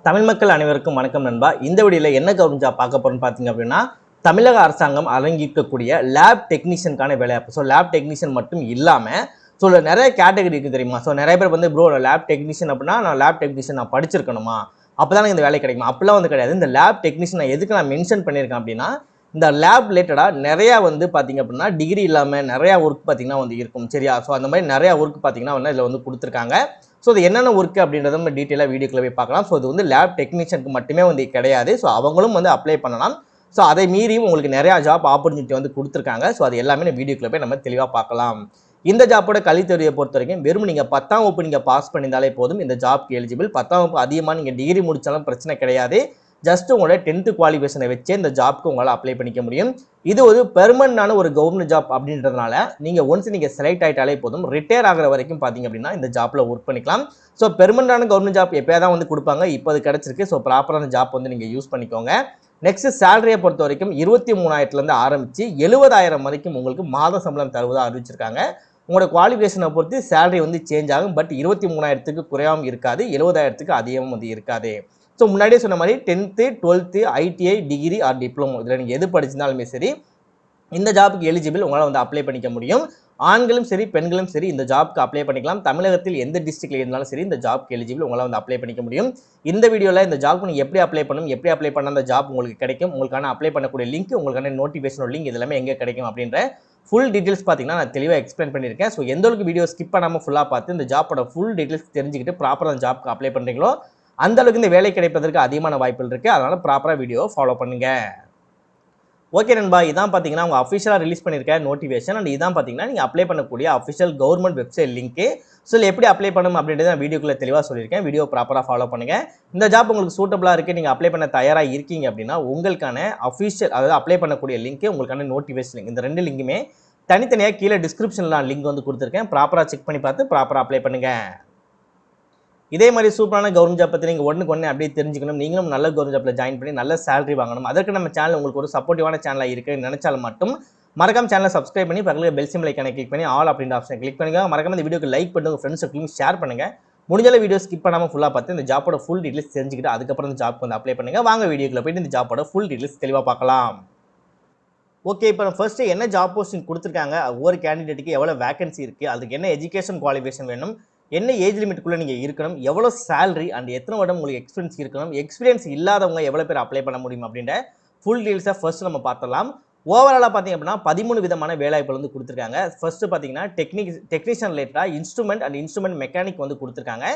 தமிழ் மக்கள் அனைவருக்கும் வணக்கம் நண்பா. இந்த வீடியோவில் என்ன கவர்மெண்ட் ஜாப் பார்க்க போறோம்னு பார்த்தீங்க அப்படின்னா, தமிழக அரசாங்கம் அரங்கிக்கக்கூடிய லேப் டெக்னீஷியனுக்கான வேலைவாய்ப்பு. ஸோ லேப் டெக்னீஷியன் மட்டும் இல்லாமல் நிறைய கேட்டகரி இருக்குது தெரியுமா? ஸோ நிறைய பேர் வந்து ப்ரோ லேப் டெக்னீஷியன் அப்படின்னா நான் லேப் டெக்னீஷியன் நான் படிச்சிருக்கணுமா, அப்போ தான் இந்த வேலை கிடைக்குமா? அப்படிலாம் வந்து கிடையாது. இந்த லேப் டெக்னீஷியன் நான் எதுக்கு நான் மென்ஷன் பண்ணியிருக்கேன் அப்படின்னா, இந்த லேப் ரிலேட்டடாக நிறையா வந்து பார்த்தீங்க அப்படின்னா டிகிரி இல்லாமல் நிறையா ஒர்க் பார்த்தீங்கன்னா வந்து இருக்கும் சரியா? ஸோ அந்த மாதிரி நிறையா ஒர்க் பார்த்தீங்கன்னா வந்து இதில் வந்து கொடுத்துருக்காங்க. ஸோ அது என்னென்ன ஒர்க் அப்படின்றத நம்ம டீட்டெயிலாக வீடியோக்குள்ள போய் பார்க்கலாம். ஸோ இது வந்து லேப் டெக்னீஷியனுக்கு மட்டுமே வந்து கிடையாது. ஸோ அவங்களும் வந்து அப்ளை பண்ணலாம். ஸோ அதை மீறியும் உங்களுக்கு நிறையா ஜாப் ஆப்பர்ச்சுனிட்டி வந்து கொடுத்துருக்காங்க. ஸோ அது எல்லாமே நம்ம வீடியோக்குள்ள போய் நம்ம தெளிவாக பார்க்கலாம். இந்த ஜாப்போட கல்வித்தொகையை பொறுத்த வரைக்கும் வெறும் நீங்கள் 10ஆம் வகுப்பு நீங்கள் பாஸ் பண்ணியிருந்தாலே போதும் இந்த ஜாப்க்கு எலிஜிபிள். 10ஆம் வகுப்பு அதிகமாக நீங்கள் டிகிரி முடித்தாலும் பிரச்சனை கிடையாது. ஜஸ்ட் உங்களோட 10th குவாலிஃபிகேஷனை வச்சு இந்த ஜாப்க்கு உங்களால் அப்ளை பண்ணிக்க முடியும். இது ஒரு பெர்மனன்டான ஒரு கவர்மெண்ட் ஜாப் அப்படின்றதுனால நீங்கள் ஒன்ஸ் நீங்கள் செலக்ட் ஆகிட்டாலே போதும், ரிட்டையர் ஆகிற வரைக்கும் பார்த்தீங்க அப்படின்னா இந்த ஜாப்பில் ஒர்க் பண்ணிக்கலாம். ஸோ பெர்மனன்டான கவர்மெண்ட் ஜாப் எப்போயா தான் வந்து கொடுப்பாங்க, இப்போ அது கிடச்சிருக்கு. ஸோ ப்ராப்பரான ஜாப் வந்து நீங்கள் யூஸ் பண்ணிக்கோங்க. நெக்ஸ்ட் சேலரியை பொறுத்த வரைக்கும் 23,000 ஆரம்பித்து 70,000 வரைக்கும் உங்களுக்கு மாத சம்பளம் தருவதாக அறிவிச்சிருக்காங்க. உங்களோட குவாலிஃபிகேஷனை பொறுத்து சேலரி வந்து சேஞ்ச் ஆகும். பட் 23,000 குறையாமல் இருக்காது, 70,000 அதிகமும் வந்து இருக்காது. ஸோ முன்னாடியே சொன்ன மாதிரி 10th 12th ITI degree R diploma இதில் நீங்கள் எது படிச்சிருந்தாலுமே சரி இந்த ஜாப்புக்கு எலிஜிபிள், உங்களால் வந்து அப்ளை பண்ணிக்க முடியும். ஆண்களும் சரி பெண்களும் சரி இந்த ஜாப்க்கு அப்ளை பண்ணிக்கலாம். தமிழகத்தில் எந்த டிஸ்ட்ரிக்ட்ல இருந்தாலும் சரி இந்த ஜாப்க்கு எலிஜிபிள், உங்களால் வந்து அப்ளை பண்ணிக்க முடியும். இந்த வீடியோவில் இந்த ஜாப்க்கு நீங்கள் எப்படி அப்ளை பண்ணணும், எப்படி அப்ளை பண்ணால் அந்த ஜாப் உங்களுக்கு கிடைக்கும், உங்களுக்கான அப்ளை பண்ணக்கூடிய லிங்க், உங்களுக்கான நோட்டிஃபிகேஷன் லிங்க் இதெல்லாமே எங்கே கிடைக்கும் அப்படின்ற ஃபுல் டீட்டெயில்ஸ் பார்த்தீங்கன்னா நான் தெளிவாக எக்ஸ்பிளைன் பண்ணியிருக்கேன். ஸோ எந்த அளவுக்கு வீடியோ ஸ்கிப் பண்ணாமல் ஃபுல்லாக பார்த்து இந்த ஜாப்போட ஃபுல் டீட்டெயில்ஸ் தெரிஞ்சுக்கிட்டு ப்ராப்பராக ஜாப்க்கு அப்ளை பண்ணுறீங்களோ அந்த அளவுக்கு இந்த வேலை கிடைப்பதற்கு அதிகமான வாய்ப்புகள் இருக்குது. அதனால் ப்ராப்பராக வீடியோவை ஃபாலோ பண்ணுங்கள். ஓகே நண்பா, இதான் பார்த்தீங்கன்னா உங்கள் அஃபிஷியலாக ரிலீஸ் பண்ணியிருக்க நோட்டிஃபிகேஷன். அண்ட் இதான் பார்த்தீங்கன்னா நீங்கள் அப்ளை பண்ணக்கூடிய official government website link. So எப்படி அப்ளை பண்ணணும் அப்படின்றத நான் வீடியோக்குள்ளே தெளிவாக சொல்லியிருக்கேன். வீடியோ ப்ராப்பராக ஃபாலோ பண்ணுங்கள். இந்த ஜாப் உங்களுக்கு சூட்டபுளாக இருக்குது, நீங்கள் அப்ளை பண்ண தயாராக இருக்கீங்க அப்படின்னா உங்களுக்கான அஃபிஷியல், அதாவது அப்ளை பண்ணக்கூடிய லிங்க்கு, உங்களுக்கான நோட்டிஃபிகேஷன் லிங்க், இந்த 2 லிங்குமே தனித்தனியாக கீழே டிஸ்கிரிப்ஷனில் நான் லிங்க் வந்து கொடுத்துருக்கேன். ப்ராப்பராக செக் பண்ணி பார்த்து ப்ராப்பராக அப்ளை பண்ணுங்கள். இதே மாதிரி சூப்பரான கவர்மெண்ட் ஜாப் பற்றி நீங்கள் ஒன்றுக்கு ஒன்று அப்படியே தெரிஞ்சுக்கணும், நீங்களும் நல்ல கவர்மெண்ட் ஜாப்பில் ஜாயின் பண்ணி நல்ல சேலரி வாங்கணும், அதற்கு நம்ம சேனல் உங்களுக்கு ஒரு சப்போர்ட்டிவான சேனலாக இருக்குன்னு நினைச்சாலும் மட்டும் மறக்காம சேனலை சப்ஸ்கிரைப் பண்ணி பக்கத்தில் பெல் சிம்பிள் ஐக்கானை கிளிக் பண்ணி ஆல் அப்படின்ற ஆப்ஷன் கிளிக் பண்ணுங்க. மறக்காம இந்த வீடியோக்கு லைக் பண்ணுங்க, ஃப்ரெண்ட்ஸுக்கும் ஷேர் பண்ணுங்க. முடிஞ்ச வீடியோ ஸ்கிப் பண்ணாமல் ஃபுல்லாக பார்த்து இந்த ஜாப்போட ஃபுல் டீட்டெயில்ஸ் தெரிஞ்சுக்கிட்டு அதுக்கப்புறம் இந்த ஜாப் வந்து அப்ளை பண்ணுங்க. வாங்க வீடியோக்குள்ள போயிட்டு இந்த ஜாப்போட ஃபுல் டீட்டெயில்ஸ் தெளிவாக பார்க்கலாம். ஓகே, இப்போ ஃபர்ஸ்ட்டு என்ன ஜாப் போஸ்டிங் கொடுத்துருக்காங்க, ஒவ்வொரு கேண்டிடேட்டுக்கு எவ்வளோ வேகன்சி இருக்குது, அதுக்கு என்ன எஜுகேஷன் குவாலிஃபிகேஷன் வேணும், என்ன ஏஜ் லிமிட்டுக்குள்ளே நீங்கள் இருக்கணும், எவ்வளோ சேலரி அண்ட் எத்தனை வருடம் உங்களுக்கு எக்ஸ்பீரியன்ஸ் இருக்கணும், எக்ஸ்பீரியன்ஸ் இல்லாதவங்க எவ்வளோ பேர் அப்ளை பண்ண முடியும் அப்படின்ற ஃபுல் டீல்ஸை ஃபர்ஸ்ட் நம்ம பார்த்துடலாம். ஓவராலாக பார்த்தீங்க அப்படின்னா 13 விதமான வேலைவாய்ப்புகள் வந்து கொடுத்துருக்காங்க. ஃபர்ஸ்ட் பார்த்தீங்கன்னா டெக்னீஷியன் ரிலேட்டடாக இன்ஸ்ட்ருமெண்ட் அண்ட் இன்ஸ்ட்ருமெண்ட் மெக்கானிக் வந்து கொடுத்துருக்காங்க.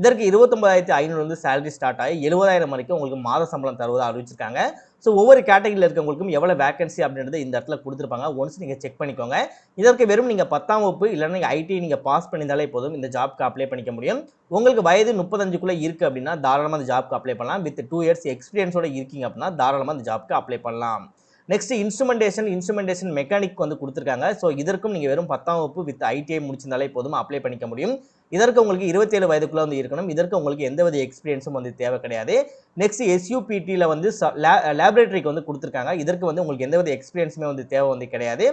இதற்கு 29,500 வந்து சேலரி ஸ்டார்ட் ஆகி 70,000 வரைக்கும் உங்களுக்கு மாத சம்பளம் தருவதாக அறிவிச்சிருக்காங்க. ஸோ ஒவ்வொரு கேட்டகரியில் இருக்கவங்களுக்கும் எவ்வளோ வேகன்சி அப்படின்றது இந்த இடத்துல கொடுத்துருப்பாங்க. ஒன்ஸ் நீங்கள் செக் பண்ணிக்கோங்க. இதற்கு வெறும் நீங்கள் 10ஆம் வகுப்பு இல்லைன்னா நீங்கள் ஐடி நீங்கள் பாஸ் பண்ணியிருந்தாலே போதும் இந்த ஜாப்க்கு அப்ளை பண்ணிக்க முடியும். உங்களுக்கு வயது 35க்குள்ளே இருக்குது அப்படின்னா தாராளமாக அந்த ஜாப்க்கு அப்ளை பண்ணலாம். வித் 2 இயர்ஸ் எக்ஸ்பீரியன்ஸோட இருக்கீங்க அப்படின்னா தாராளமாக அந்த ஜாப்க்கு அப்ளை பண்ணலாம். நெக்ஸ்ட் இன்ஸ்ட்ருமெண்டேஷன் மெக்கானிக் வந்து கொடுத்துருக்காங்க. ஸோ இதற்கும் நீங்கள் வெறும் 10ஆம் வகுப்பு வித் ஐடிஐ முடிச்சிருந்தாலே போதும் அப்ளை பண்ணிக்க முடியும். இதற்கு உங்களுக்கு 27 வயதுக்குள்ளே வந்து இருக்கணும். இதற்கு உங்களுக்கு எந்தவித எக்ஸ்பீரியன்ஸும் வந்து தேவை கிடையாது. நெக்ஸ்ட் எஸ்யூபிடியில் வந்து லேபரேட்டரிக்கு வந்து கொடுத்துருக்காங்க. இதற்கு வந்து உங்களுக்கு எந்தவித எக்ஸ்பீரியன்ஸுமே வந்து தேவை வந்து கிடையாது.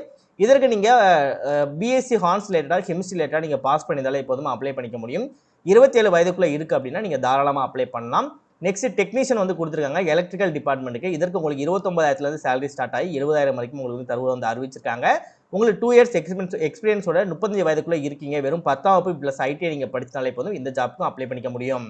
இதற்கு நீங்கள் பிஎஸ்சி ஹார்ன்ஸ் ரிலேட்டடாக கெமிஸ்ட்ரி ரிலேட்டடாக நீங்கள் பாஸ் பண்ணியிருந்தாலே போதும் அப்ளை பண்ணிக்க முடியும். 27 வயதுக்குள்ளே இருக்குது அப்படின்னா நீங்கள் தாராளமாக அப்ளை பண்ணலாம். நெக்ஸ்ட் டெக்னீஷியன் வந்து கொடுத்துருக்காங்க எலக்ட்ரிக்கல் டிபார்ட்மெண்ட்டுக்கு. இதற்கு உங்களுக்கு 29,000 சேலரி ஸ்டார்ட் ஆகி 70,000 வரைக்கும் உங்களுக்கு தருவ வந்து அறிவிச்சிருக்காங்க. உங்களுக்கு 2 இயர்ஸ் எக்ஸ்பீரியன்ஸோட 35 வயதுக்குள்ளே இருக்கீங்க, வெறும் 10ஆம் வகுப்பு ப்ளஸ் ஐடிஐ நீங்கள் படித்தாலே போதும் இந்த ஜாப்க்கும் அப்ளை பண்ணிக்க முடியும்.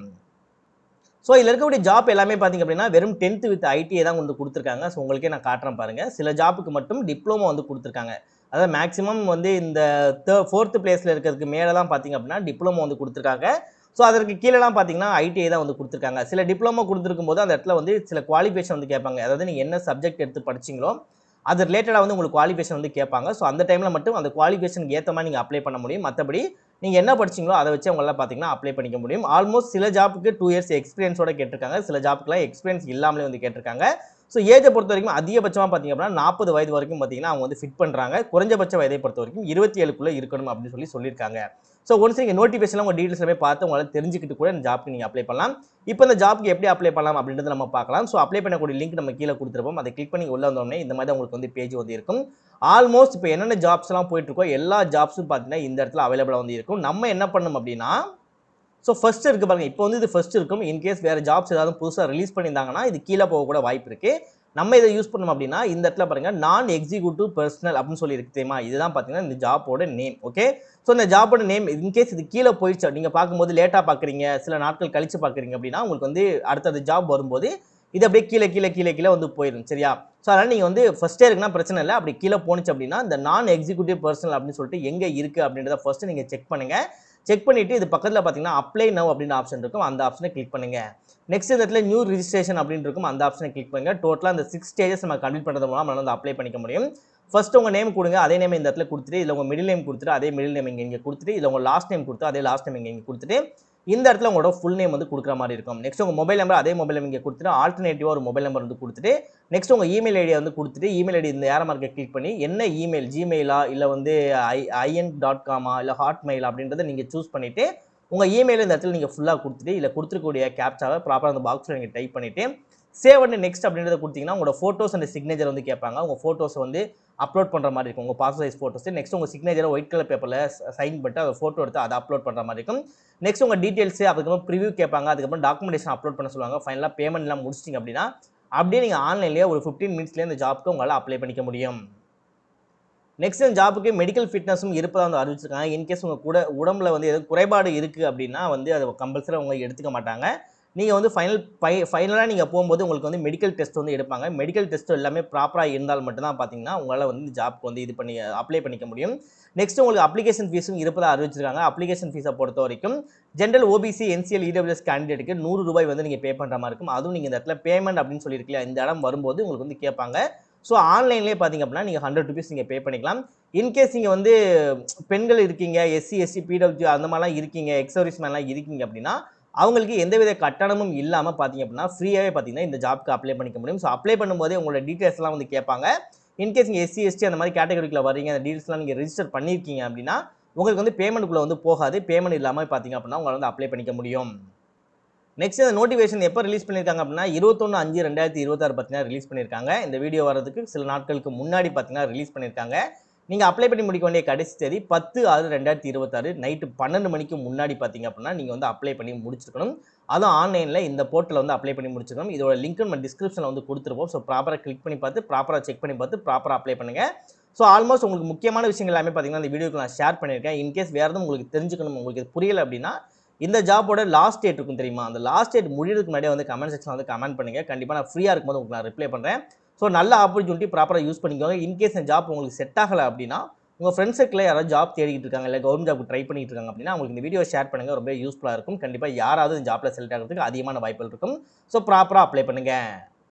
ஸோ இதில் இருக்கக்கூடிய ஜாப் எல்லாமே பார்த்தீங்க அப்படின்னா வெறும் 10th வித் ஐடிஐ தான் வந்து கொடுத்துருக்காங்க. ஸோ உங்களுக்கே நான் காட்டுறேன் பாருங்கள். சில ஜாப்புக்கு மட்டும் டிப்ளமோ வந்து கொடுத்துருக்காங்க. அதாவது மேக்ஸிமம் வந்து இந்த 4th பிளேஸில் இருக்கிறதுக்கு மேலே தான் பார்த்தீங்க அப்படின்னா டிப்ளமோ வந்து கொடுத்துருக்காங்க. ஸோ அதற்கு கீழெல்லாம் பார்த்தீங்கன்னா ஐடிஐ தான் வந்து கொடுத்துருக்காங்க. சில டிப்ளமோ கொடுத்துருக்கும் போது அந்த இடத்துல வந்து சில குவாலிஃபிகேஷன் வந்து கேட்பாங்க. அதாவது நீங்கள் என்ன சப்ஜெக்ட் எடுத்து படிச்சிங்களோ அது ரிலேட்டடாக வந்து உங்களுக்கு குவாலிஃபிகேஷன் வந்து கேட்பாங்க. ஸோ அந்த டைமில் மட்டும் அந்த குவாலிஃபிகேஷனுக்கு ஏற்ற மாதிரி நீங்கள் அப்ளை பண்ண முடியும். மற்றபடி நீங்கள் என்ன படிச்சிங்களோ அதை வச்சு அவங்களாம் பார்த்தீங்கன்னா அப்ளை பண்ணிக்க முடியும். ஆல்மோஸ்ட் சில ஜாப்புக்கு 2 இயர்ஸ் எக்ஸ்பீரியன்ஸோட கேட்டிருக்காங்க, சில ஜாப்புக்குலாம் எக்ஸ்பீரியன்ஸ் இல்லாமலே வந்து கேட்டிருக்காங்க. ஸோ ஏஜை பொறுத்த வரைக்கும் அதிகபட்சமாக பார்த்தீங்க அப்படின்னா 40 வயது வரைக்கும் பார்த்தீங்கன்னா அவங்க வந்து ஃபிட் பண்ணுறாங்க. குறைஞ்சபட்ச வயதை பொறுத்த வரைக்கும் 27க்குள்ளே இருக்கணும் அப்படின்னு சொல்லியிருக்காங்க. ஸோ ஒன்ஸ் நீங்கள் நோட்டிஃபிகேஷன்லாம் உங்கள் டீட்டெயில்ஸ் போய் பார்த்து உங்களால் தெரிஞ்சுக்கிட்டு கூட இந்த ஜாப்க்கு நீங்கள் அப்ளை பண்ணலாம். இப்போ இந்த ஜாப்க்கு எப்படி அப்ளை பண்ணலாம் அப்படின்றத நம்ம பார்க்கலாம். ஸோ அப்ளை பண்ணக்கூடிய லிங்க் நம்ம கீழே கொடுத்துருப்போம். அதை கிளிக் பண்ணி உள்ள வந்தோடனே இந்த மாதிரி உங்களுக்கு வந்து பேஜ் வந்து இருக்கும். ஆல்மோஸ்ட் இப்போ என்னென்ன ஜாப்ஸ்லாம் போயிட்டு இருக்கோ எல்லா ஜாப்ஸும் பார்த்தீங்கன்னா இந்த இடத்துல அவைலபிளாக வந்து இருக்கும். நம்ம என்ன பண்ணணும் அப்படின்னா ஸோ ஃபர்ஸ்ட் இருக்கு பாருங்க, இப்போ வந்து இது ஃபர்ஸ்ட் இருக்கும். இன்கேஸ் வேற ஜாப்ஸ் ஏதாவது புதுசாக ரிலீஸ் பண்ணியிருந்தாங்கன்னா இது கீழே போக கூட வாய்ப்பு இருக்கு. நம்ம இதை யூஸ் பண்ணோம் அப்படின்னா இந்த இடத்துல பாருங்க நான் எக்ஸிக்யூட்டிவ் பர்சனல் அப்படின்னு சொல்லி இருக்கு தெரியுமா, இதுதான் பார்த்தீங்கன்னா இந்த ஜாப்போட நேம். ஓகே, ஸோ இந்த ஜாப்போட நேம் இன்கேஸ் இது கீழே போயிடுச்சு, நீங்க பார்க்கும்போது லேட்டாக பார்க்குறீங்க, சில நாட்கள் கழிச்சு பார்க்குறீங்க அப்படின்னா உங்களுக்கு வந்து அடுத்தது ஜாப் வரும்போது இது அப்படியே கீழே கீழே கீழே கீழே வந்து போயிடும். சரியா? ஸோ அதனால் நீங்கள் வந்து ஃபர்ஸ்டே இருக்குன்னா பிரச்சனை இல்லை. அப்படி கீழே போணுச்சு அப்படின்னா இந்த நான் எக்ஸிக்யூட்டிவ் பர்சனல் அப்படின்னு சொல்லிட்டு எங்கே இருக்குது அப்படின்றத ஃபர்ஸ்ட் நீங்கள் செக் பண்ணுங்க. செக் பண்ணிட்டு இது பக்கத்தில் பார்த்தீங்கன்னா அப்ளை நவ் அப்படின்னு ஆப்ஷன் இருக்கும், அந்த ஆப்ஷனை கிளிக் பண்ணுங்க. நெக்ஸ்ட் இந்த இடத்துல நியூ ரிஜிஸ்ட்ரேஷன் அப்படின்னு இருக்கும், அந்த ஆப்ஷனை கிளிக் பண்ணுங்க. டோட்டலாக இந்த 6 ஸ்டேஜஸ் நம்ம கம்ப்ளீட் பண்ணுறது மூலம் நம்ம வந்து அப்ளை பண்ணிக்க முடியும். ஃபர்ஸ்ட் உங்க நேம் கொடுங்க, அதே நேம் இந்த இடத்துல கொடுத்துட்டு இதில் உங்க மிடில் நேம் கொடுத்துட்டு அதே மிடில் நேம் இங்கே கொடுத்துட்டு இதில் உங்க லாஸ்ட் நேம் கொடுத்து அதே லாஸ்ட் நேம் இங்கே கொடுத்துட்டு இந்த இடத்துல உங்களோட ஃபுல் நேம் வந்து கொடுக்குற மாதிரி இருக்கும். நெக்ஸ்ட் உங்க மொபைல் நம்பர் அதே மொபைல் நம்பர் இங்கே கொடுத்துட்டு ஆல்டர்னேட்டிவா ஒரு மொபைல் நம்பர் வந்து கொடுத்துட்டு நெக்ஸ்ட் உங்க இமெயில் ஐடியை வந்து கொடுத்துட்டு இமெயில் ஐடி இந்த ஏரோ மார்க்கை கிளிக் பண்ணி என்ன இமெயில், ஜிமெயிலா இல்லை வந்து IN.com இல்லை ஹாட்மெயில் அப்படின்றத நீங்கள் சூஸ் பண்ணிட்டு உங்கள் இமெயில் இந்த இடத்துல நீங்கள் ஃபுல்லாக கொடுத்துட்டு இல்லை கொடுத்துருக்கூடிய கேப்சாவை ப்ராப்பராக அந்த பாக்ஸில் நீங்கள் டைப் பண்ணிவிட்டு சேவ் அண்ட் நெக்ஸ்ட் அப்படின்றத கொடுத்தீங்கன்னா உங்களோட ஃபோட்டோஸ் அண்ட் சிக்னேச்சர் வந்து கேட்பாங்க. உங்கள் ஃபோட்டோஸ் வந்து அப்லோட் பண்ணுற மாதிரி இருக்கும், உங்கள் பாஸ்போர்ட் சைஸ் ஃபோட்டோஸ். நெக்ஸ்ட் உங்கள் சிக்னேச்சரை ஒயிட் கலர் பேப்பரில் சைன் பண்ணிட்டு அதை ஃபோட்டோ எடுத்து அதை அப்லோட் பண்ணுற மாதிரி இருக்கும். நெக்ஸ்ட் உங்கள் டீட்டெயில்ஸ், அதுக்கப்புறம் ப்ரிவியூ கேட்பாங்க, அதுக்கப்புறம் டாக்குமெண்டேஷன் அப்லோட் பண்ண சொல்லுவாங்க. ஃபைனலாக பேமெண்ட்லாம் முடிச்சிட்டிங்க அப்படின்னா அப்படியே நீங்கள் ஆன்லைன்லேயே ஒரு 15 மினிட்ஸ்லேயே இந்த ஜாப்க்கு உங்களால் அப்ளை பண்ணிக்க முடியும். நெக்ஸ்ட் இந்த ஜாப்புக்கு மெடிக்கல் ஃபிட்னஸும் இருப்பதாக வந்து அறிவிச்சிருக்காங்க. இன்கேஸ் உங்கள் கூட உடம்புல வந்து எதுவும் குறைபாடு இருக்குது அப்படின்னா வந்து அதை கம்பல்சரி அவங்க எடுத்துக்க மாட்டாங்க. நீங்கள் வந்து ஃபைனலாக நீங்கள் போகும்போது உங்களுக்கு வந்து மெடிக்கல் டெஸ்ட் வந்து எடுப்பாங்க. மெடிக்கல் டெஸ்ட் எல்லாமே ப்ராப்பராக இருந்தால் மட்டும்தான் பார்த்தீங்கன்னா உங்களால் வந்து இந்த ஜாப்க்கு வந்து இது பண்ணி அப்ளை பண்ணிக்க முடியும். நெக்ஸ்ட் உங்களுக்கு அப்ளிகேஷன் ஃபீஸும் இருப்பதாக அறிவிச்சிருக்காங்க. அப்ளிகேஷன் ஃபீஸை பொறுத்த வரைக்கும் ஜென்ரல் OBC NCL EWS கேண்டிடேட்டுக்கு ₹100 வந்து நீங்கள் பே பண்ணுற மாதிரி இருக்கும். அதுவும் நீங்கள் இந்த இடத்துல பேமெண்ட் அப்படின்னு சொல்லியிருக்கீங்க, இந்த இடம் வரும்போது உங்களுக்கு வந்து கேட்பாங்க. ஸோ ஆன்லைன்லேயே பார்த்தீங்க அப்படின்னா நீங்கள் ₹100 நீங்கள் பே பண்ணிக்கலாம். இன்கேஸ் நீங்கள் வந்து பெண்கள் இருக்கீங்க, SC ST PWD அந்த மாதிரிலாம் இருக்கீங்க, எக்ஸர்வீஸ் மேன்லாம் இருக்கீங்க அப்படின்னா அவங்களுக்கு எந்தவித கட்டணமும் இல்லாமல் பார்த்தீங்க அப்படின்னா ஃப்ரீயாகவே பார்த்தீங்கன்னா இந்த ஜாப்க்கு அப்ளை பண்ணிக்க முடியும். ஸோ அப்ளை பண்ணும்போதே உங்களோட டீட்டெயில்ஸ்லாம் வந்து கேட்பாங்க. இன்கேஸ் நீங்கள் SC ST அந்த மாதிரி கேட்டகரிக்குள்ள வரீங்க, அந்த டீட்டெயில்ஸ்லாம் நீங்கள் ரெஜிஸ்டர் பண்ணியிருக்கீங்க அப்படின்னா உங்களுக்கு வந்து பேமெண்ட்டுக்குள்ளே வந்து போகாது. பேமெண்ட் இல்லாமல் பார்த்தீங்க அப்படின்னா உங்களால் வந்து அப்ளை பண்ணிக்க முடியும். நெக்ஸ்ட் இந்த நோட்டிஃபிகேஷன் எப்போ ரிலீஸ் பண்ணியிருக்காங்க அப்படின்னா 21/5/2026 பார்த்தீங்கன்னா ரிலீஸ் பண்ணியிருக்காங்க. இந்த வீடியோ வரதுக்கு சில நாட்களுக்கு முன்னாடி பார்த்தீங்கன்னா ரிலீஸ் பண்ணியிருக்காங்க. நீங்கள் அப்ளை பண்ணி முடிக்க வேண்டிய கடைசி தேதி 10/6/2026 நைட்டு 12 மணிக்கு முன்னாடி பார்த்தீங்க அப்படின்னா நீங்கள் வந்து அப்ளை பண்ணி முடிச்சிருக்கணும். அதுவும் ஆன்லைனில் இந்த போர்ட்டலில் வந்து அப்ளை பண்ணி முடிச்சிருக்கணும். இதோட லிங்க் நம்ம டிஸ்கிரிப்ஷனில் வந்து கொடுத்துருப்போம். ஸோ ப்ராப்பராக கிளிக் பண்ணி பார்த்து ப்ராப்பராக செக் பண்ணி பார்த்து ப்ராப்பராக அப்ளை பண்ணுங்கள். ஸோ ஆல்மோஸ்ட் உங்களுக்கு முக்கியமான விஷயங்கள் எல்லாமே பார்த்தீங்கன்னா இந்த வீடியோக்கு நான் ஷேர் பண்ணியிருக்கேன். இன்கேஸ் வேறு எதுவும் உங்களுக்கு தெரிஞ்சுக்கணும், உங்களுக்கு புரியலை அப்படின்னா இந்த ஜாபோட லாஸ்ட் டேட் இருக்கும் தெரியுமா, அந்த லாஸ்ட் டேட் முடியறதுக்கு முன்னாடியே வந்து கமெண்ட் செக்ஷன் வந்து கமெண்ட் பண்ணுங்க. கண்டிப்பாக நான் ஃப்ரீயாக இருக்கும்போது உங்களுக்கு நான் ரிப்ளை பண்ணுறேன். ஸோ நல்ல ஆப்பர்ச்சுனிட்டி ப்ராப்பராக யூஸ் பண்ணிக்கோங்க. இன்கேஸ் இந்த ஜாப் உங்களுக்கு செட் ஆகலை அப்படின்னா உங்கள் ஃப்ரெண்ட்ஸ் சர்க்கிளில் யாராவது ஜாப் தேடிட்டு இருக்காங்க, இல்லை கவர்மெண்ட் ஜாப் ட்ரை பண்ணிட்டு இருக்காங்க அப்படின்னா உங்களுக்கு இந்த வீடியோ ஷேர் பண்ணுங்கள், ரொம்ப யூஸ்ஃபுல்லாக இருக்கும். கண்டிப்பாக யாராவது இந்த ஜாப்பில் செலக்ட் ஆகிறதுக்கு அதிகமான வாய்ப்புகள் இருக்கும். ஸோ ப்ராப்பராக அப்ளை பண்ணுங்கள்.